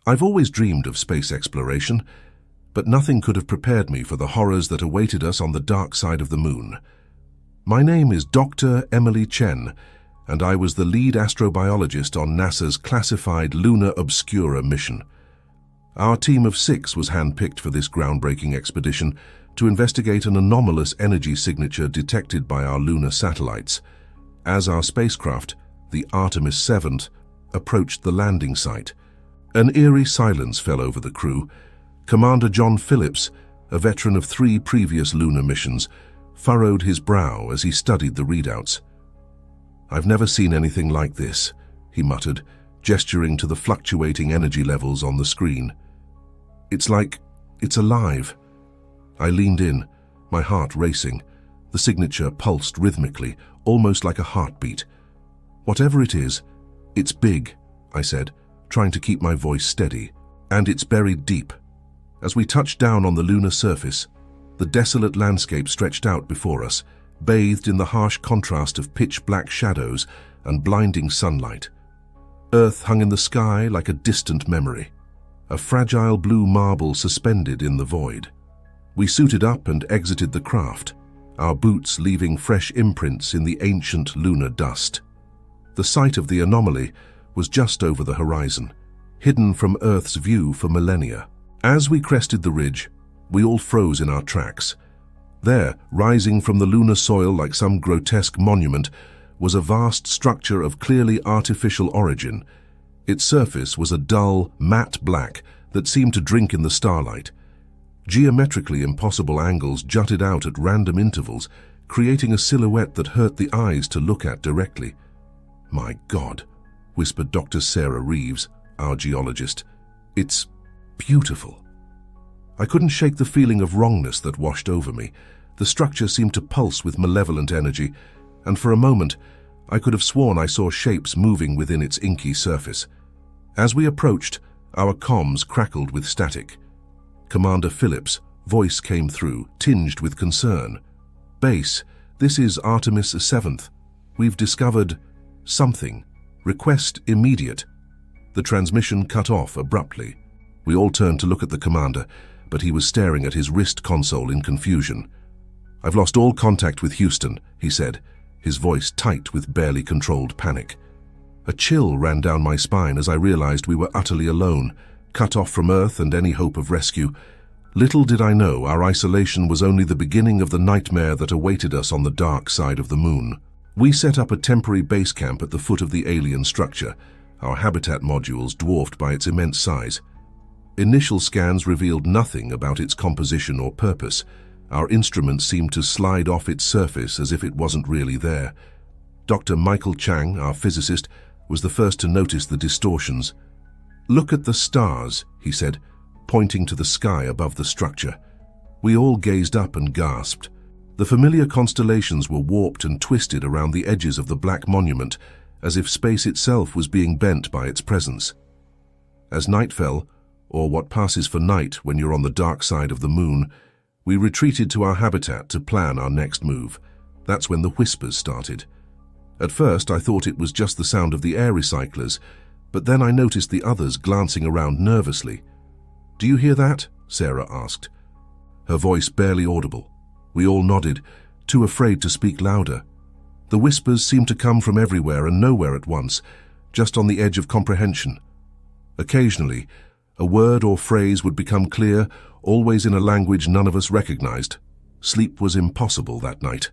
I've always dreamed of space exploration, but nothing could have prepared me for the horrors that awaited us on the dark side of the moon. My name is Dr. Emily Chen, and I was the lead astrobiologist on NASA's classified Luna Obscura mission. Our team of 6 was handpicked for this groundbreaking expedition to investigate an anomalous energy signature detected by our lunar satellites. As our spacecraft, the Artemis 7, approached the landing site, an eerie silence fell over the crew. Commander John Phillips, a veteran of 3 previous lunar missions, furrowed his brow as he studied the readouts. "I've never seen anything like this," he muttered, gesturing to the fluctuating energy levels on the screen. "It's like it's alive." I leaned in, my heart racing. The signature pulsed rhythmically, almost like a heartbeat. "Whatever it is, it's big," I said, trying to keep my voice steady. "And it's buried deep." As we touched down on the lunar surface, the desolate landscape stretched out before us, bathed in the harsh contrast of pitch-black shadows and blinding sunlight. Earth hung in the sky like a distant memory, a fragile blue marble suspended in the void. We suited up and exited the craft, our boots leaving fresh imprints in the ancient lunar dust. The site of the anomaly was just over the horizon, hidden from Earth's view for millennia. As we crested the ridge, we all froze in our tracks. There, rising from the lunar soil like some grotesque monument, was a vast structure of clearly artificial origin. Its surface was a dull, matte black that seemed to drink in the starlight. Geometrically impossible angles jutted out at random intervals, creating a silhouette that hurt the eyes to look at directly. "My God," whispered Dr. Sarah Reeves, our geologist. "It's beautiful." I couldn't shake the feeling of wrongness that washed over me. The structure seemed to pulse with malevolent energy, and for a moment, I could have sworn I saw shapes moving within its inky surface. As we approached, our comms crackled with static. Commander Phillips' voice came through, tinged with concern. "Base, this is Artemis 7th. We've discovered something. Request immediate." The transmission cut off abruptly. We all turned to look at the commander, but he was staring at his wrist console in confusion. "I've lost all contact with Houston," he said, his voice tight with barely controlled panic. A chill ran down my spine as I realized we were utterly alone, cut off from Earth and any hope of rescue. Little did I know our isolation was only the beginning of the nightmare that awaited us on the dark side of the moon. We set up a temporary base camp at the foot of the alien structure, our habitat modules dwarfed by its immense size. Initial scans revealed nothing about its composition or purpose. Our instruments seemed to slide off its surface as if it wasn't really there. Dr. Michael Chang, our physicist, was the first to notice the distortions. "Look at the stars," he said, pointing to the sky above the structure. We all gazed up and gasped. The familiar constellations were warped and twisted around the edges of the black monument, as if space itself was being bent by its presence. As night fell, or what passes for night when you're on the dark side of the moon, we retreated to our habitat to plan our next move. That's when the whispers started. At first, I thought it was just the sound of the air recyclers, but then I noticed the others glancing around nervously. "Do you hear that?" Sarah asked. Her voice barely audible. We all nodded, too afraid to speak louder. The whispers seemed to come from everywhere and nowhere at once, just on the edge of comprehension. Occasionally, a word or phrase would become clear, always in a language none of us recognized. Sleep was impossible that night.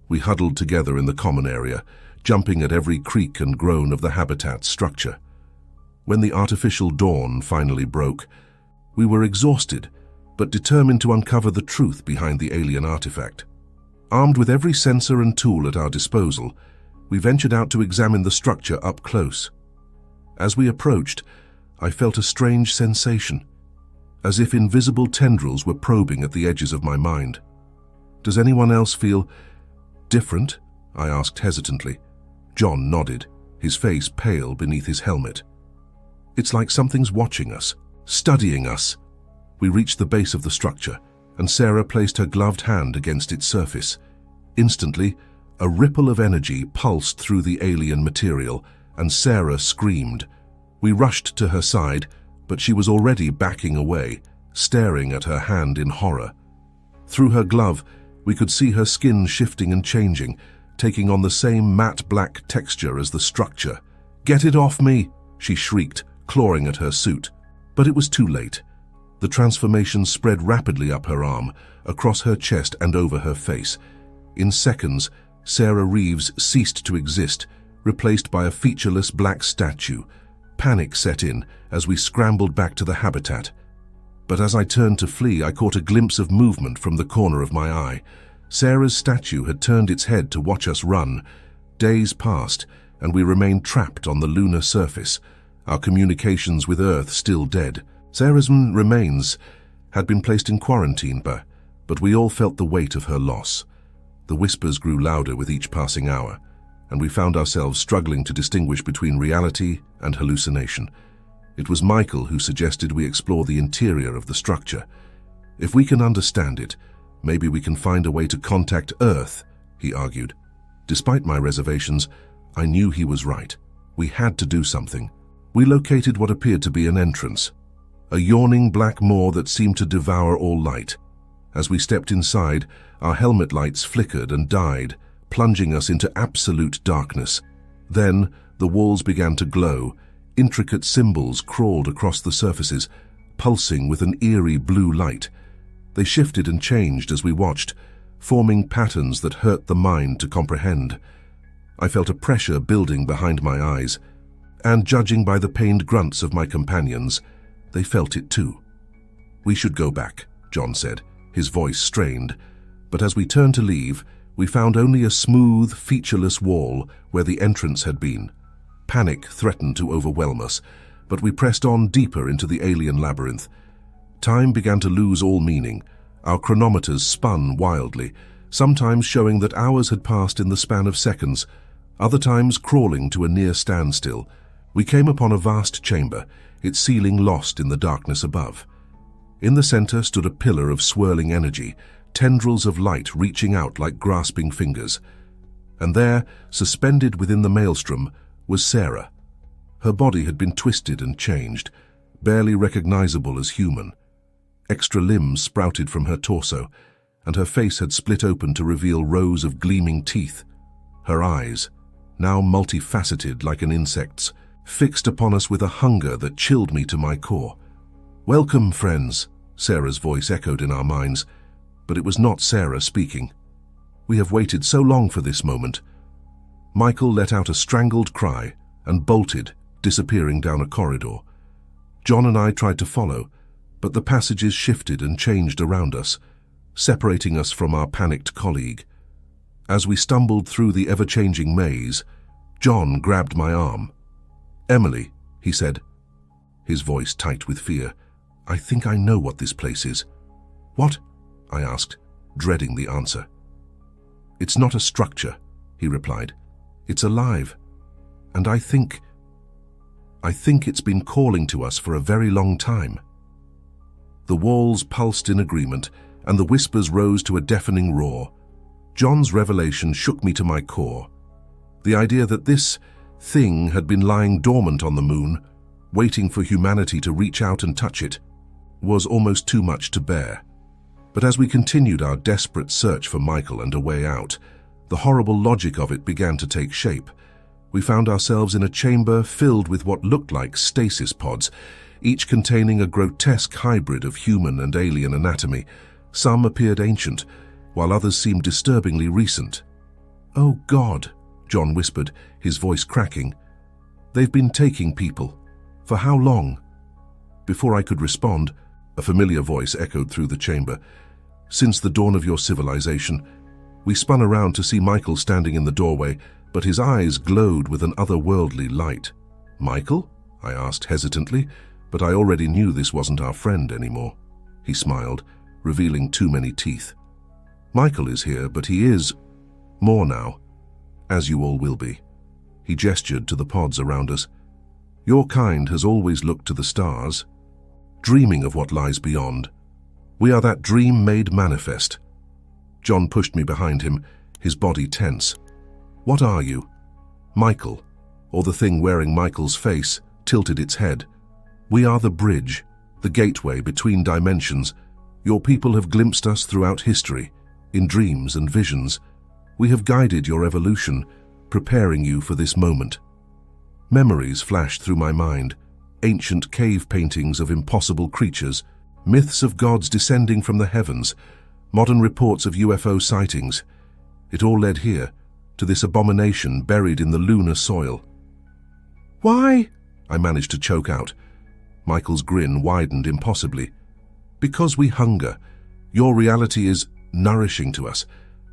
We huddled together in the common area, jumping at every creak and groan of the habitat's structure. When the artificial dawn finally broke, we were exhausted, but determined to uncover the truth behind the alien artifact. Armed with every sensor and tool at our disposal, we ventured out to examine the structure up close. As we approached, I felt a strange sensation, as if invisible tendrils were probing at the edges of my mind. "Does anyone else feel different?" I asked hesitantly. John nodded, his face pale beneath his helmet. "It's like something's watching us, studying us." We reached the base of the structure, and Sarah placed her gloved hand against its surface. Instantly, a ripple of energy pulsed through the alien material, and Sarah screamed. We rushed to her side, but she was already backing away, staring at her hand in horror. Through her glove, we could see her skin shifting and changing, taking on the same matte black texture as the structure. "Get it off me!" she shrieked, clawing at her suit. But it was too late. The transformation spread rapidly up her arm, across her chest and over her face. In seconds, Sarah Reeves ceased to exist, replaced by a featureless black statue. Panic set in as we scrambled back to the habitat. But as I turned to flee, I caught a glimpse of movement from the corner of my eye. Sarah's statue had turned its head to watch us run. Days passed, and we remained trapped on the lunar surface, our communications with Earth still dead. Sarah's remains had been placed in quarantine, but we all felt the weight of her loss. The whispers grew louder with each passing hour, and we found ourselves struggling to distinguish between reality and hallucination. It was Michael who suggested we explore the interior of the structure. "If we can understand it, maybe we can find a way to contact Earth," he argued. Despite my reservations, I knew he was right. We had to do something. We located what appeared to be an entrance, a yawning black maw that seemed to devour all light. As we stepped inside, our helmet lights flickered and died, plunging us into absolute darkness. Then, the walls began to glow. Intricate symbols crawled across the surfaces, pulsing with an eerie blue light. They shifted and changed as we watched, forming patterns that hurt the mind to comprehend. I felt a pressure building behind my eyes, and judging by the pained grunts of my companions, they felt it too. "We should go back," John said, his voice strained. But as we turned to leave, we found only a smooth, featureless wall where the entrance had been. Panic threatened to overwhelm us, but we pressed on deeper into the alien labyrinth. Time began to lose all meaning. Our chronometers spun wildly, sometimes showing that hours had passed in the span of seconds, other times crawling to a near standstill. We came upon a vast chamber, its ceiling lost in the darkness above. In the center stood a pillar of swirling energy, tendrils of light reaching out like grasping fingers. And there, suspended within the maelstrom, was Sarah. Her body had been twisted and changed, barely recognizable as human. Extra limbs sprouted from her torso, and her face had split open to reveal rows of gleaming teeth. Her eyes, now multifaceted like an insect's, fixed upon us with a hunger that chilled me to my core. "Welcome, friends," Sarah's voice echoed in our minds, but it was not Sarah speaking. "We have waited so long for this moment." Michael let out a strangled cry and bolted, disappearing down a corridor. John and I tried to follow, but the passages shifted and changed around us, separating us from our panicked colleague. As we stumbled through the ever-changing maze, John grabbed my arm. "Emily," he said, his voice tight with fear, "I think I know what this place is." "What?" I asked, dreading the answer. "It's not a structure," he replied. "It's alive. And I think it's been calling to us for a very long time." The walls pulsed in agreement, and the whispers rose to a deafening roar. John's revelation shook me to my core. The idea that this thing had been lying dormant on the moon, waiting for humanity to reach out and touch it, was almost too much to bear. But as we continued our desperate search for Michael and a way out, the horrible logic of it began to take shape. We found ourselves in a chamber filled with what looked like stasis pods, each containing a grotesque hybrid of human and alien anatomy. Some appeared ancient, while others seemed disturbingly recent. "Oh God," John whispered, his voice cracking. "They've been taking people. For how long?" Before I could respond, a familiar voice echoed through the chamber. "Since the dawn of your civilization." We spun around to see Michael standing in the doorway, but his eyes glowed with an otherworldly light. "Michael?" I asked hesitantly, but I already knew this wasn't our friend anymore. He smiled, revealing too many teeth. "Michael is here, but he is more now, as you all will be." He gestured to the pods around us. "Your kind has always looked to the stars, dreaming of what lies beyond. We are that dream made manifest." John pushed me behind him, his body tense. "What are you?" "Michael," or the thing wearing Michael's face, tilted its head. We are the bridge, the gateway between dimensions. Your people have glimpsed us throughout history, in dreams and visions. We have guided your evolution, preparing you for this moment. Memories flashed through my mind, ancient cave paintings of impossible creatures, myths of gods descending from the heavens, modern reports of UFO sightings. It all led here, to this abomination buried in the lunar soil. "Why?" I managed to choke out. Michael's grin widened impossibly. "Because we hunger. Your reality is nourishing to us,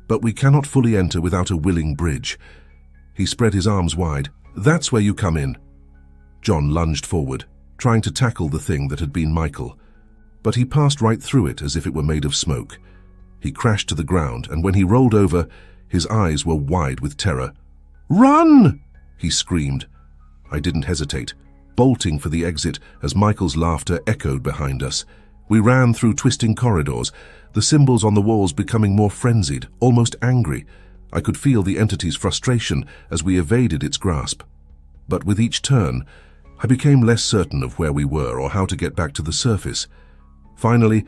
but we cannot fully enter without a willing bridge." He spread his arms wide. "That's where you come in." John lunged forward, trying to tackle the thing that had been Michael, but he passed right through it as if it were made of smoke. He crashed to the ground, and when he rolled over, his eyes were wide with terror. "Run!" he screamed. I didn't hesitate, bolting for the exit as Michael's laughter echoed behind us. We ran through twisting corridors, the symbols on the walls becoming more frenzied, almost angry. I could feel the entity's frustration as we evaded its grasp. But with each turn, I became less certain of where we were or how to get back to the surface. Finally,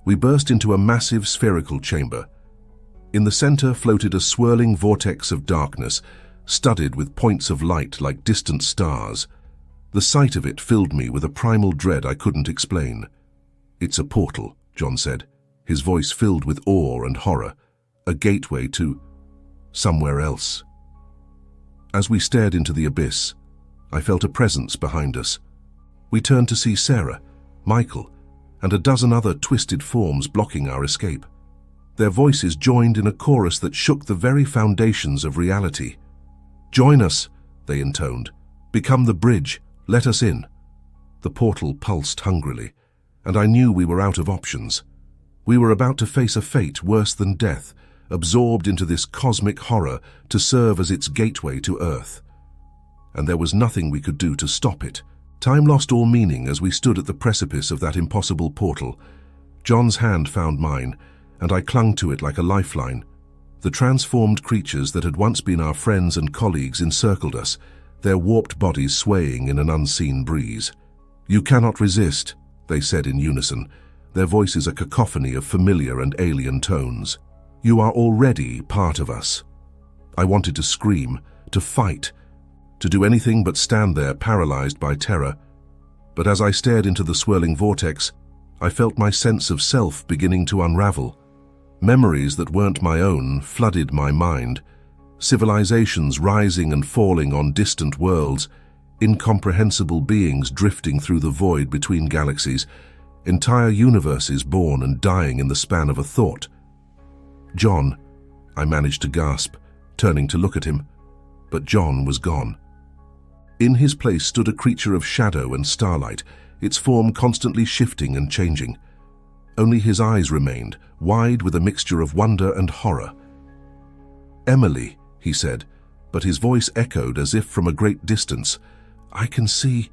we burst into a massive spherical chamber. In the center floated a swirling vortex of darkness, studded with points of light like distant stars. The sight of it filled me with a primal dread I couldn't explain. "It's a portal," John said, his voice filled with awe and horror. "A gateway to somewhere else." As we stared into the abyss, I felt a presence behind us. We turned to see Sarah, Michael, and a dozen other twisted forms blocking our escape. Their voices joined in a chorus that shook the very foundations of reality. "Join us," they intoned. "Become the bridge. Let us in." The portal pulsed hungrily, and I knew we were out of options. We were about to face a fate worse than death, absorbed into this cosmic horror to serve as its gateway to Earth. And there was nothing we could do to stop it. Time lost all meaning as we stood at the precipice of that impossible portal. John's hand found mine, and I clung to it like a lifeline. The transformed creatures that had once been our friends and colleagues encircled us, their warped bodies swaying in an unseen breeze. "You cannot resist," they said in unison, their voices a cacophony of familiar and alien tones. "You are already part of us." I wanted to scream, to fight, to do anything but stand there paralyzed by terror. But as I stared into the swirling vortex, I felt my sense of self beginning to unravel. Memories that weren't my own flooded my mind. Civilizations rising and falling on distant worlds, incomprehensible beings drifting through the void between galaxies, entire universes born and dying in the span of a thought. "John," I managed to gasp, turning to look at him. But John was gone. In his place stood a creature of shadow and starlight, its form constantly shifting and changing. Only his eyes remained, wide with a mixture of wonder and horror. "Emily," he said, but his voice echoed as if from a great distance. "I can see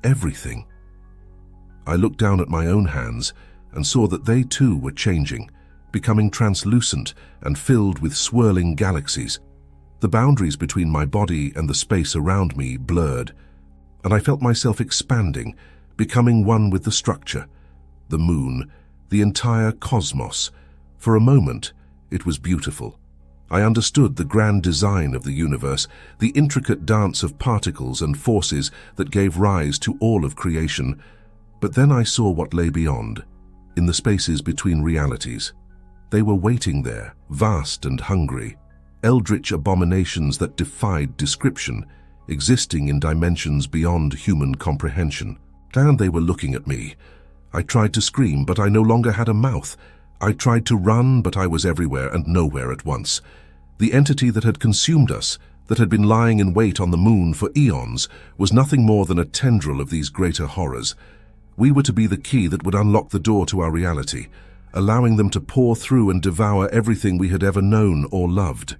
everything." I looked down at my own hands and saw that they too were changing, becoming translucent and filled with swirling galaxies. The boundaries between my body and the space around me blurred, and I felt myself expanding, becoming one with the structure, the moon, the entire cosmos. For a moment, it was beautiful. I understood the grand design of the universe, the intricate dance of particles and forces that gave rise to all of creation. But then I saw what lay beyond, in the spaces between realities. They were waiting there, vast and hungry, eldritch abominations that defied description, existing in dimensions beyond human comprehension. And they were looking at me. I tried to scream, but I no longer had a mouth. I tried to run, but I was everywhere and nowhere at once. The entity that had consumed us, that had been lying in wait on the moon for eons, was nothing more than a tendril of these greater horrors. We were to be the key that would unlock the door to our reality, allowing them to pour through and devour everything we had ever known or loved.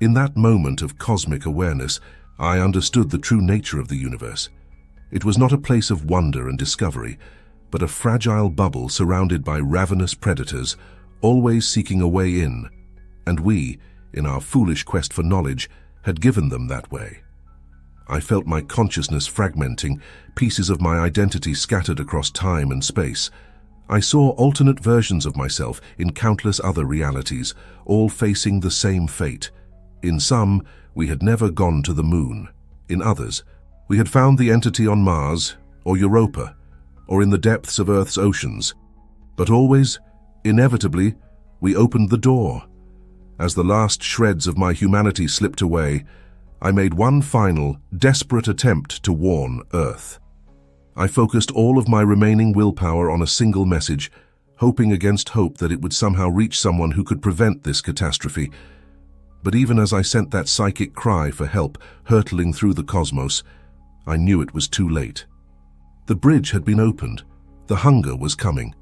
In that moment of cosmic awareness, I understood the true nature of the universe. It was not a place of wonder and discovery, but a fragile bubble surrounded by ravenous predators, always seeking a way in, and we, in our foolish quest for knowledge, had given them that way. I felt my consciousness fragmenting, pieces of my identity scattered across time and space. I saw alternate versions of myself in countless other realities, all facing the same fate. In some, we had never gone to the moon. In others, we had found the entity on Mars, or Europa, or in the depths of Earth's oceans. But always, inevitably, we opened the door. As the last shreds of my humanity slipped away, I made one final, desperate attempt to warn Earth. I focused all of my remaining willpower on a single message, hoping against hope that it would somehow reach someone who could prevent this catastrophe. But even as I sent that psychic cry for help hurtling through the cosmos, I knew it was too late. The bridge had been opened, the hunger was coming,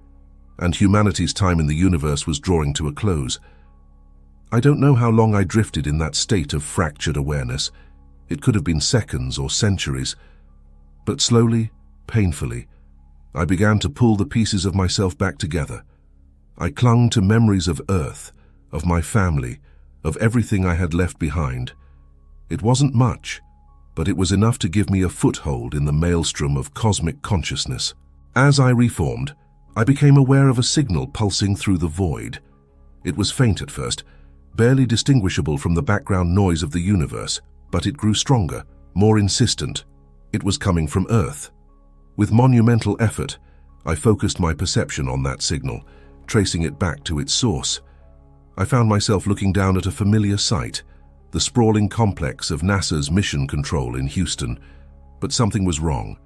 and humanity's time in the universe was drawing to a close. I don't know how long I drifted in that state of fractured awareness. It could have been seconds or centuries. But slowly, painfully, I began to pull the pieces of myself back together. I clung to memories of Earth, of my family, of everything I had left behind. It wasn't much, but it was enough to give me a foothold in the maelstrom of cosmic consciousness. As I reformed, I became aware of a signal pulsing through the void. It was faint at first, barely distinguishable from the background noise of the universe, but it grew stronger, more insistent. It was coming from Earth. With monumental effort, I focused my perception on that signal, tracing it back to its source. I found myself looking down at a familiar sight, the sprawling complex of NASA's Mission Control in Houston. But something was wrong.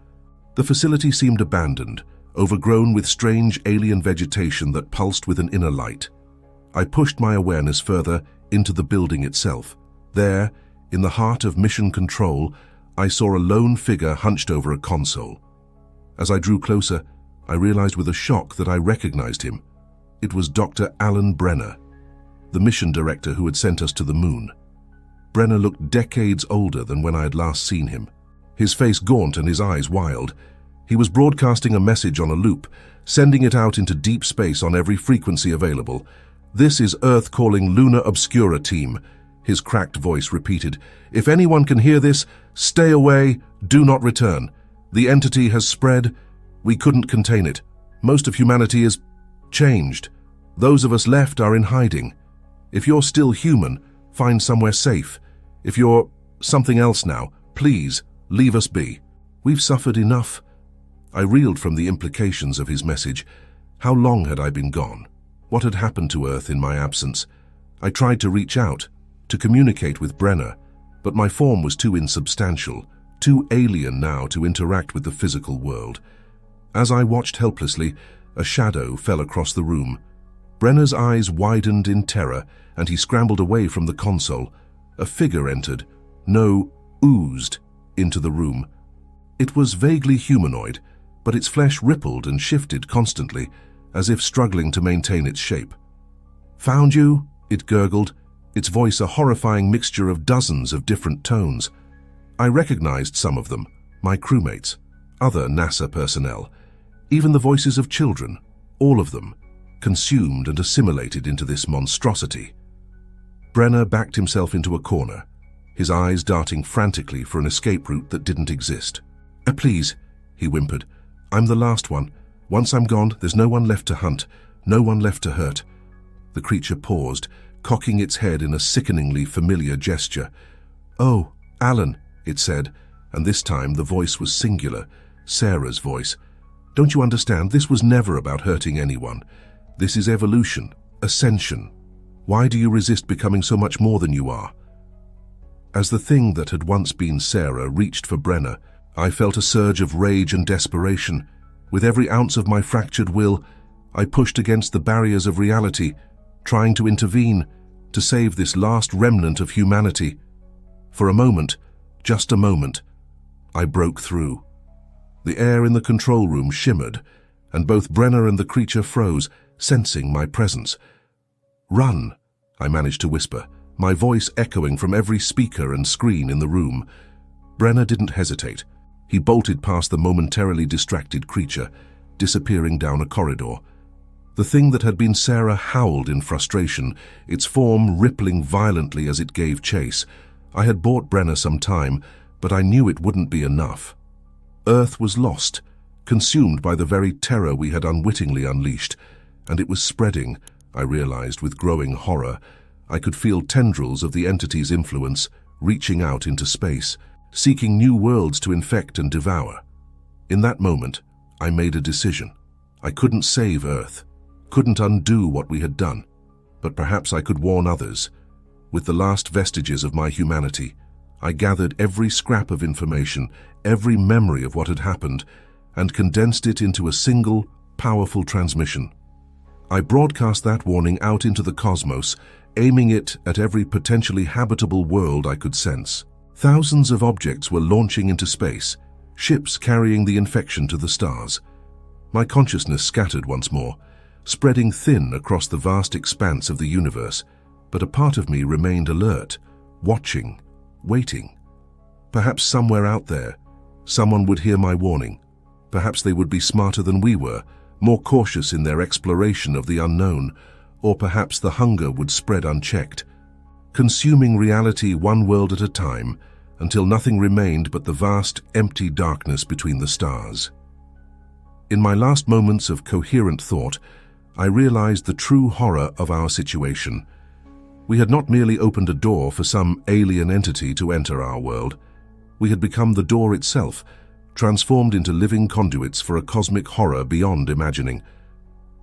The facility seemed abandoned, overgrown with strange alien vegetation that pulsed with an inner light. I pushed my awareness further into the building itself. There, in the heart of Mission Control, I saw a lone figure hunched over a console. As I drew closer, I realized with a shock that I recognized him. It was Dr. Alan Brenner, the mission director who had sent us to the moon. Brenner looked decades older than when I had last seen him. His face gaunt and his eyes wild. He was broadcasting a message on a loop, sending it out into deep space on every frequency available. "This is Earth calling Luna Obscura team," his cracked voice repeated. "If anyone can hear this, stay away, do not return. The entity has spread. We couldn't contain it. Most of humanity is changed. Those of us left are in hiding. If you're still human, find somewhere safe. If you're something else now, please leave us be. We've suffered enough." I reeled from the implications of his message. How long had I been gone? What had happened to Earth in my absence? I tried to reach out, to communicate with Brenner, but my form was too insubstantial, too alien now to interact with the physical world. As I watched helplessly, a shadow fell across the room. Brenner's eyes widened in terror, and he scrambled away from the console. A figure entered, oozed, into the room. It was vaguely humanoid, but its flesh rippled and shifted constantly, as if struggling to maintain its shape. "Found you?" it gurgled, its voice a horrifying mixture of dozens of different tones. I recognized some of them, my crewmates, other NASA personnel, even the voices of children, all of them, consumed and assimilated into this monstrosity. Brenner backed himself into a corner, his eyes darting frantically for an escape route that didn't exist. Please," he whimpered. "I'm the last one. Once I'm gone, there's no one left to hunt, no one left to hurt." The creature paused, cocking its head in a sickeningly familiar gesture. "Oh, Alan," it said, and this time the voice was singular, Sarah's voice. "Don't you understand? This was never about hurting anyone. This is evolution, ascension. Why do you resist becoming so much more than you are?" As the thing that had once been Sarah reached for Brenner, I felt a surge of rage and desperation. With every ounce of my fractured will, I pushed against the barriers of reality, trying to intervene, to save this last remnant of humanity. For a moment, just a moment, I broke through. The air in the control room shimmered, and both Brenner and the creature froze, sensing my presence. "Run," I managed to whisper, my voice echoing from every speaker and screen in the room. Brenner didn't hesitate. He bolted past the momentarily distracted creature, disappearing down a corridor. The thing that had been Sarah howled in frustration, its form rippling violently as it gave chase. I had bought Brenner some time, But I knew it wouldn't be enough. Earth was lost, consumed by the very terror we had unwittingly unleashed, and it was spreading, I realized with growing horror. I could feel tendrils of the entity's influence reaching out into space, seeking new worlds to infect and devour. In that moment, I made a decision. I couldn't save Earth, couldn't undo what we had done, but perhaps I could warn others. With the last vestiges of my humanity, I gathered every scrap of information, every memory of what had happened, and condensed it into a single, powerful transmission. I broadcast that warning out into the cosmos, aiming it at every potentially habitable world I could sense. Thousands of objects were launching into space, ships carrying the infection to the stars. My consciousness scattered once more, spreading thin across the vast expanse of the universe, but a part of me remained alert, watching, waiting. Perhaps somewhere out there, someone would hear my warning. Perhaps they would be smarter than we were, more cautious in their exploration of the unknown, or perhaps the hunger would spread unchecked, consuming reality one world at a time, until nothing remained but the vast, empty darkness between the stars. In my last moments of coherent thought, I realized the true horror of our situation. We had not merely opened a door for some alien entity to enter our world. We had become the door itself, transformed into living conduits for a cosmic horror beyond imagining.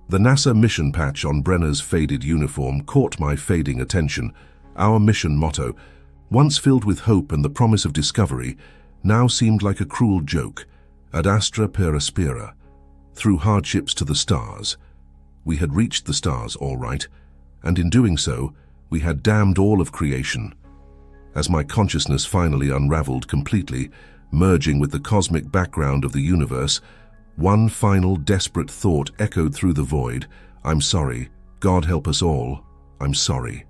The NASA mission patch on Brenner's faded uniform caught my fading attention. Our mission motto, once filled with hope and the promise of discovery, now seemed like a cruel joke. Ad astra per aspera. Through hardships to the stars. We had reached the stars, all right, and in doing so, we had damned all of creation. As my consciousness finally unraveled completely, merging with the cosmic background of the universe, one final desperate thought echoed through the void. I'm sorry. God help us all. I'm sorry.